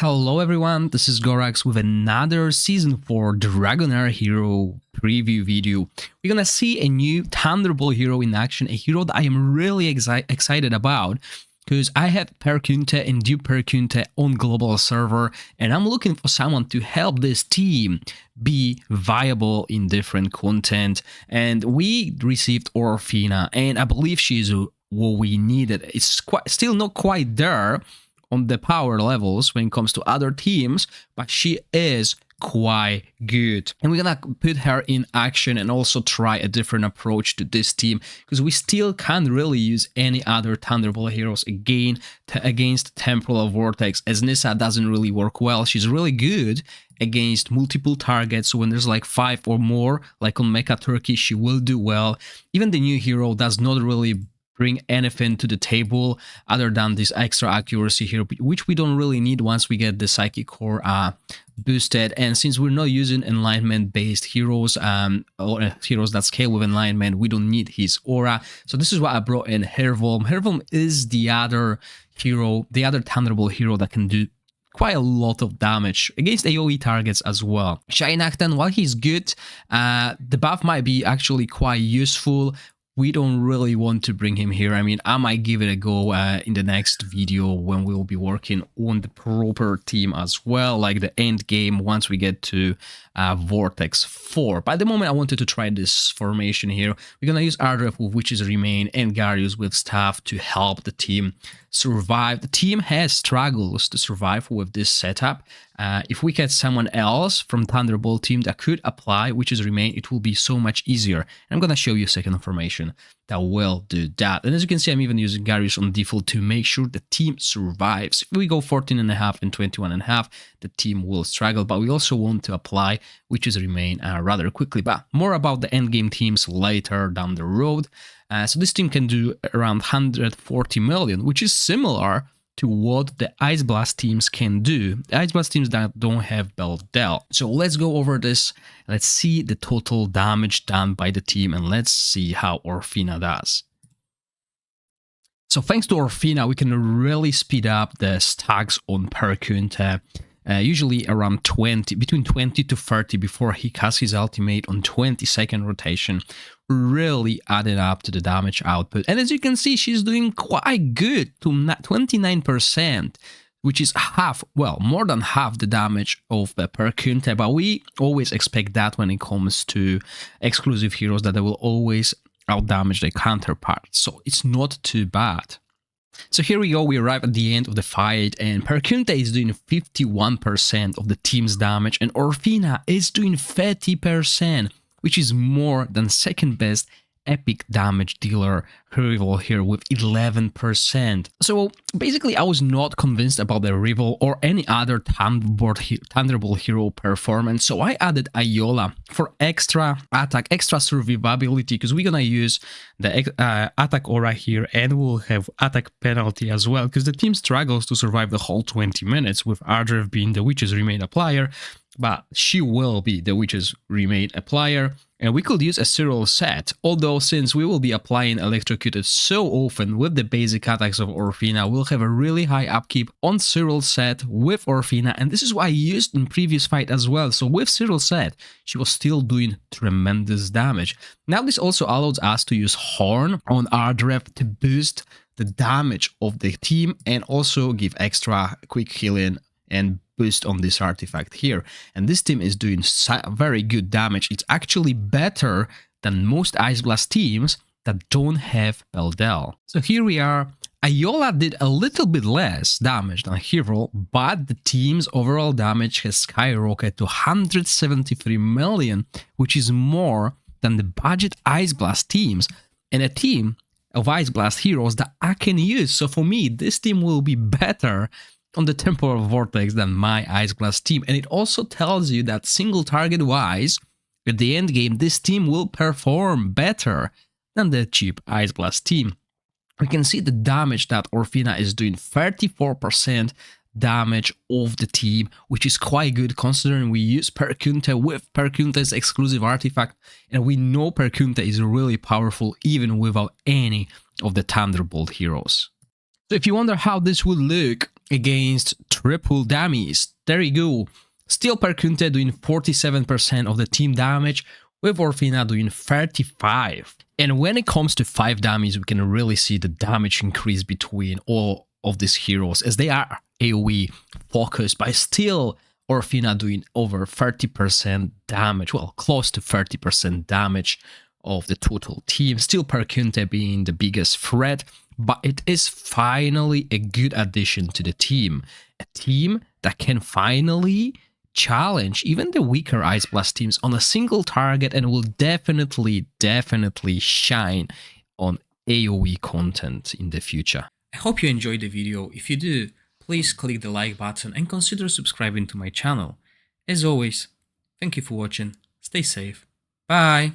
Hello everyone, this is Gorax with another Season 4 DragonHeir hero preview video. We're gonna see a new Thunderbolt hero in action, a hero that I am really excited about because I have Perkunte and Dupe Perkunte on global server, and I'm looking for someone to help this team be viable in different content. And we received Orphina, and I believe she's what we needed. It's still not quite there on the power levels when it comes to other teams, but she is quite good. And we're gonna put her in action and also try a different approach to this team, because we still can't really use any other Thunderbolt heroes against Temporal Vortex, as Nissa doesn't really work well. She's really good against multiple targets, so when there's like 5 or more, like on Mecha Turkey, she will do well. Even the new hero does not really bring anything to the table other than this extra accuracy here, which we don't really need once we get the Psychic Core boosted. And since we're not using enlightenment based heroes or heroes that scale with enlightenment, we don't need his aura. So this is why I brought in Hervolm. Hervolm is the other hero, the other Thunderbolt hero that can do quite a lot of damage against AoE targets as well. Shainakten, while he's good, the buff might be actually quite useful. We don't really want to bring him here. I mean, I might give it a go in the next video when we will be working on the proper team as well, like the end game once we get to Vortex 4. But at the moment, I wanted to try this formation here. We're going to use Ardref with Witch's Remain and Garius with Staff to help the team survive. The team has struggles to survive with this setup. If we get someone else from Thunderbolt team that could apply Witch's Remain, it will be so much easier. And I'm going to show you a second formation that will do that. And as you can see, I'm even using Garius on default to make sure the team survives. If we go 14.5 and 21.5, the team will struggle, but we also want to apply Witch's Remain rather quickly. But more about the endgame teams later down the road. So this team can do around 140 million, which is similar to what the Ice Blast teams can do. The Ice Blast teams that don't have Beldel. So let's go over this. Let's see the total damage done by the team, and let's see how Orphina does. So thanks to Orphina, we can really speed up the stacks on Perkunte. Usually around 20, between 20 to 30 before he casts his ultimate on 22nd rotation, really added up to the damage output. And as you can see, she's doing quite good to 29%, which is half, well, more than half the damage of the Perkunte. But we always expect that when it comes to exclusive heroes, that they will always outdamage their counterparts. So it's not too bad. So here we go, we arrive at the end of the fight, and Perkunte is doing 51% of the team's damage, and Orphina is doing 30%, which is more than second best epic damage dealer rival here with 11%. So basically, I was not convinced about the rival or any other Thunderbolt hero performance, so I added Iola for extra attack, extra survivability, because we're gonna use the attack aura here, and we'll have attack penalty as well, because the team struggles to survive the whole 20 minutes with Ardref being the Witch's Remain applier, but she will be the Witch's Remain applier. And we could use a Cyril set, although since we will be applying Electrocuted so often with the basic attacks of Orphina, we'll have a really high upkeep on Cyril set with Orphina, and this is what I used in previous fight as well. So with Cyril set, she was still doing tremendous damage. Now this also allows us to use Horn on Ardref to boost the damage of the team and also give extra quick healing and boost on this artifact here. And this team is doing very good damage. It's actually better than most Ice Blast teams that don't have Beldel. So here we are. Iola did a little bit less damage than Hero, but the team's overall damage has skyrocketed to 173 million, which is more than the budget Ice Blast teams, and a team of Ice Blast heroes that I can use. So for me, this team will be better on the Temporal Vortex than my Ice Blast team. And it also tells you that single target wise, at the end game, this team will perform better than the cheap Ice Blast team. We can see the damage that Orphina is doing, 34% damage of the team, which is quite good considering we use Perkunte with Perkunte's exclusive artifact, and we know Perkunte is really powerful even without any of the Thunderbolt heroes. So if you wonder how this would look against triple dummies. There you go. Still Perkunte doing 47% of the team damage, with Orfina doing 35. And when it comes to 5 dummies, we can really see the damage increase between all of these heroes, as they are AoE focused, but still Orfina doing over 30% damage, well, close to 30% damage of the total team. Still Perkunte being the biggest threat, but it is finally a good addition to the team. A team that can finally challenge even the weaker Ice Blast teams on a single target and will definitely shine on AoE content in the future. I hope you enjoyed the video. If you do, please click the like button and consider subscribing to my channel. As always, thank you for watching, stay safe, bye!